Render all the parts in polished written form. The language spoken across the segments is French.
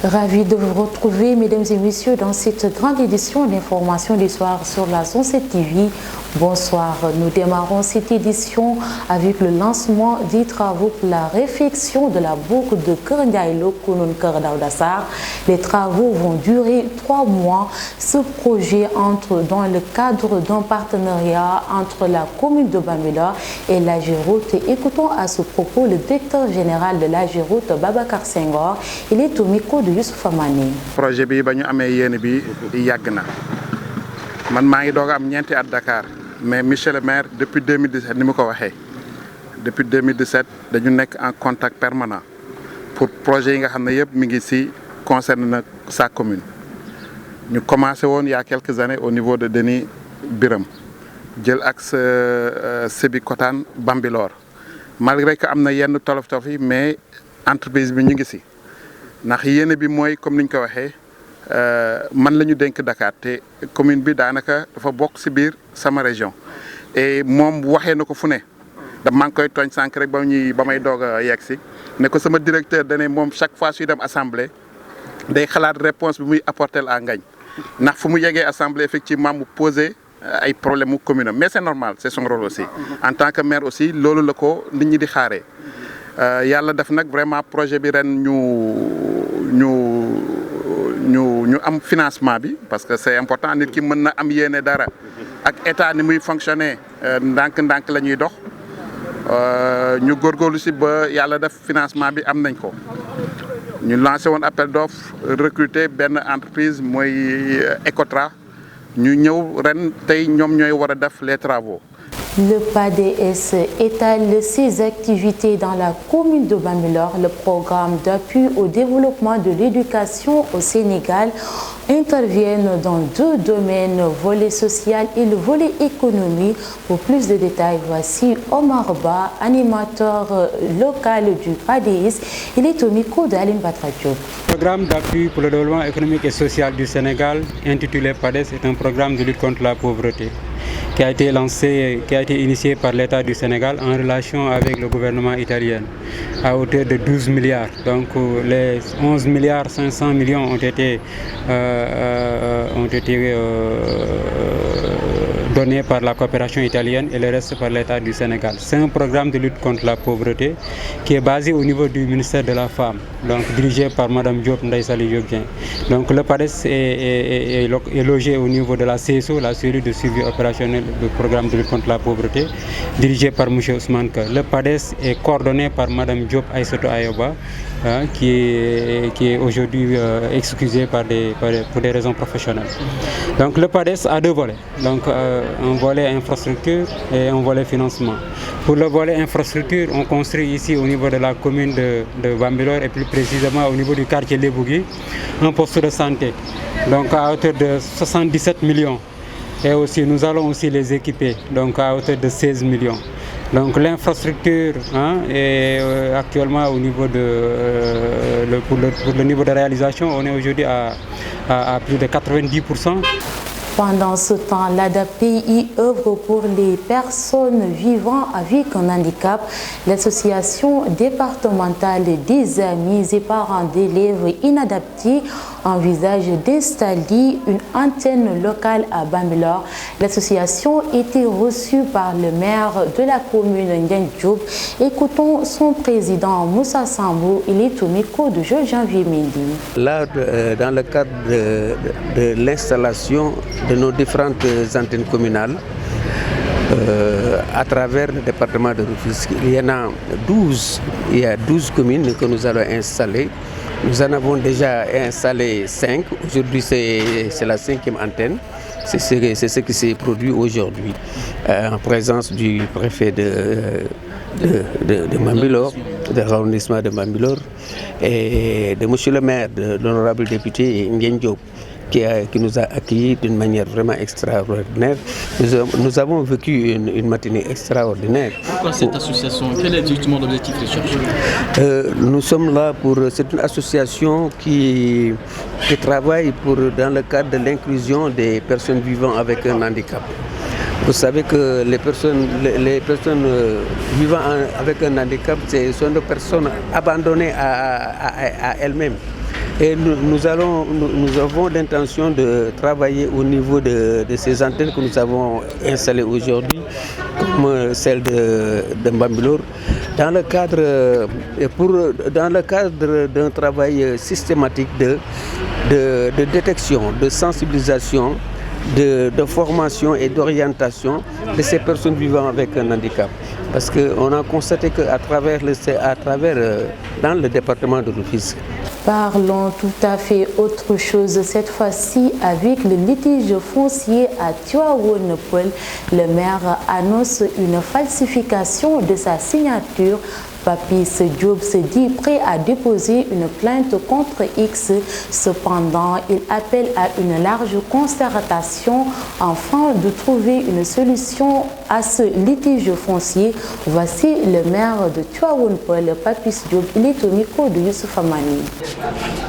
Ravi de vous retrouver, mesdames et messieurs, dans cette grande édition d'information du soir sur la Zone 7 TV. Bonsoir, nous démarrons cette édition avec le lancement des travaux pour la réfection de la boucle de Kerndiaïlo Kounoun Kerdaoudassar. Les travaux vont durer 3 mois. Ce projet entre dans le cadre d'un partenariat entre la commune de Bambilor et la Géroute. Écoutons à ce propos le directeur général de la Géroute, Babacar Senghor. Il est au micro de Youssouf Amani. Projet bi bañu amé yéene bi yàgg na man maa ngi doog am ñeenti at Dakar mais monsieur le maire depuis 2017 ni ma ko waxee depuis 2017 dañu nekk en contact permanent pour projet yi nga xam ne yëpp mi ngi ci concerne na sa commune. Ñu commencé woon il y a quelques années au niveau de Denis Biram jël axe Sébikotane Bambilor malgré que am na yenn tolof-tolof yi mais entreprise bi ñu ngi ci. Ndax yéene bi mooy comme niñ ko waxee man la ñu dénk Dakar te commune bi daanaka dafa bokk ci biir sama région et moom waxee na ko fu ne da maa ngi koy tooñ sànq rek ba may doog a yegg si ne ko sama directeur dane moom chaque fois suy dem assemblée day xalaat réponse bi muy apporter à Ngagne ndax fu mu yeggee assemblée effectivement mu poser ay problème mu commune mais c'est normal c'est son rôle aussi en tant que maire aussi loolu la ko nit ñi di xaaree yàlla def nag vraiment projet bi ren ñu am financement bi parce que c'est important nit ki mën na am yéene dara ak état ni muy fonctionner ndànk-ndànk la ñuy dox ñu góorgóorlu ci ba yàlla def financement bi am nañ ko ñu lancé woon appel d'offres recruter benn entreprise mooy Ecotra ñu ñëw ren tey ñoom ñooy war a def les travaux. Le PADS étale ses activités dans la commune de Bambilor. Le programme d'appui au développement de l'éducation au Sénégal intervient dans 2 domaines, volet social et le volet économie. Pour plus de détails, voici Omar Ba, animateur local du PADS. Il est au micro d'Alim Batradio. Le programme d'appui pour le développement économique et social du Sénégal, intitulé PADS, est un programme de lutte contre la pauvreté qui a été initié par l'État du Sénégal en relation avec le gouvernement italien à hauteur de 12 milliards. Donc les 11 milliards 500 millions ont été donnés par la coopération italienne et le reste par l'État du Sénégal. C'est un programme de lutte contre la pauvreté qui est basé au niveau du ministère de la Femme, donc dirigé par Madame Diop Ndaïsali Diopien. Donc le PADS est logé au niveau de la CSO, la cellule de suivi opérationnel du programme de lutte contre la pauvreté, dirigé par M. Ousmane Ka. Le PADS est coordonné par Madame Diop Aïssatou Ayoba, qui est aujourd'hui excusée pour des raisons professionnelles. Donc le PADS a 2 volets, donc un volet infrastructure et un volet financement. Pour le volet infrastructure, on construit ici au niveau de la commune de Bambilor et plus précisément au niveau du quartier Lebougui, un poste de santé, donc à hauteur de 77 millions. Et aussi, nous allons aussi les équiper, donc à hauteur de 16 millions. Donc l'infrastructure est actuellement au niveau pour le niveau de réalisation, on est aujourd'hui à plus de 90%. Pendant ce temps, l'ADAPI œuvre pour les personnes vivant avec un handicap. L'association départementale des amis et parents d'élèves inadaptés envisage d'installer une antenne locale à Bambilor. L'association était reçue par le maire de la commune Ngagne Diop. Écoutons son président Moussa Sambou. Il est au micro de Janvier Mendy. Là, dans le cadre de l'installation de nos différentes antennes communales à travers le département de Rufisque. Il y en a 12. Il y a 12 communes que nous allons installer. Nous en avons déjà installé 5. Aujourd'hui, c'est la 5e antenne. C'est ce qui s'est produit aujourd'hui en présence du préfet de Bambilor, de l'arrondissement de Bambilor, et de monsieur le maire, de l'honorable député Ngagne Diop, qui nous a accueillis d'une manière vraiment extraordinaire. Nous avons vécu une matinée extraordinaire. Pourquoi cette association? Quel est justement l'objectif recherché? Nous sommes là c'est une association qui travaille dans le cadre de l'inclusion des personnes vivant avec un handicap. Vous savez que les personnes vivant avec un handicap, ce sont des personnes abandonnées à elles-mêmes. Et nous avons l'intention de travailler au niveau de ces antennes que nous avons installées aujourd'hui, comme celle de Mbambilor, dans le cadre d'un travail systématique de détection, de sensibilisation, de formation et d'orientation de ces personnes vivant avec un handicap. Parce qu'on a constaté qu'à travers dans le département de Rufisque. Parlons tout à fait autre chose, cette fois-ci avec le litige foncier à Tivaouane Peulh. Le maire annonce une falsification de sa signature. Papis Diop se dit prêt à déposer une plainte contre X. Cependant, il appelle à une large concertation afin de trouver une solution à ce litige foncier. Voici le maire de Tivaouane Peulh, Papis Diop. Il est au micro de Youssouf Amani.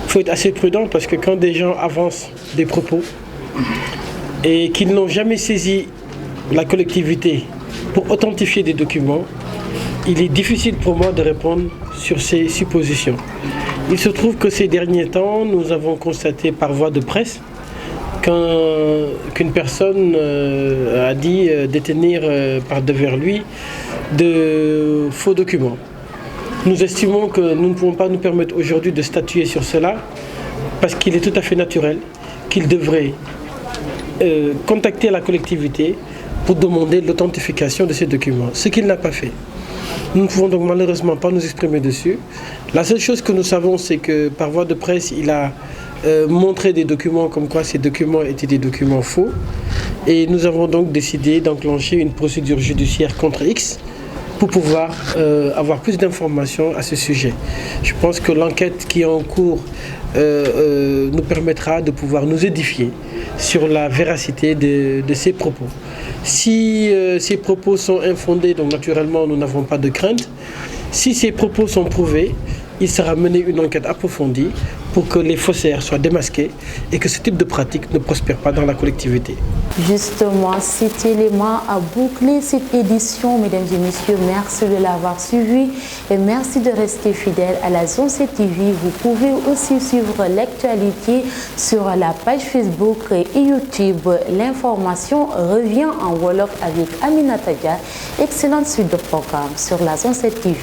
Il faut être assez prudent parce que quand des gens avancent des propos et qu'ils n'ont jamais saisi la collectivité pour authentifier des documents, il est difficile pour moi de répondre sur ces suppositions. Il se trouve que ces derniers temps, nous avons constaté par voie de presse qu'une personne a dit détenir par devers lui de faux documents. Nous estimons que nous ne pouvons pas nous permettre aujourd'hui de statuer sur cela parce qu'il est tout à fait naturel qu'il devrait contacter la collectivité pour demander l'authentification de ces documents, ce qu'il n'a pas fait. Nous ne pouvons donc malheureusement pas nous exprimer dessus. La seule chose que nous savons, c'est que par voie de presse, il a montré des documents comme quoi ces documents étaient des documents faux. Et nous avons donc décidé d'enclencher une procédure judiciaire contre X pour pouvoir avoir plus d'informations à ce sujet. Je pense que l'enquête qui est en cours nous permettra de pouvoir nous édifier sur la véracité de ces propos. Si ces propos sont infondés, donc naturellement nous n'avons pas de crainte. Si ces propos sont prouvés, il sera mené une enquête approfondie pour que les faussaires soient démasqués et que ce type de pratique ne prospère pas dans la collectivité. Justement, cet élément a bouclé cette édition. Mesdames et messieurs, merci de l'avoir suivi et merci de rester fidèles à la Zone 7 TV. Vous pouvez aussi suivre l'actualité sur la page Facebook et YouTube. L'information revient en Wolof avec Aminata Dia. Excellente suite de programme sur la Zone 7 TV.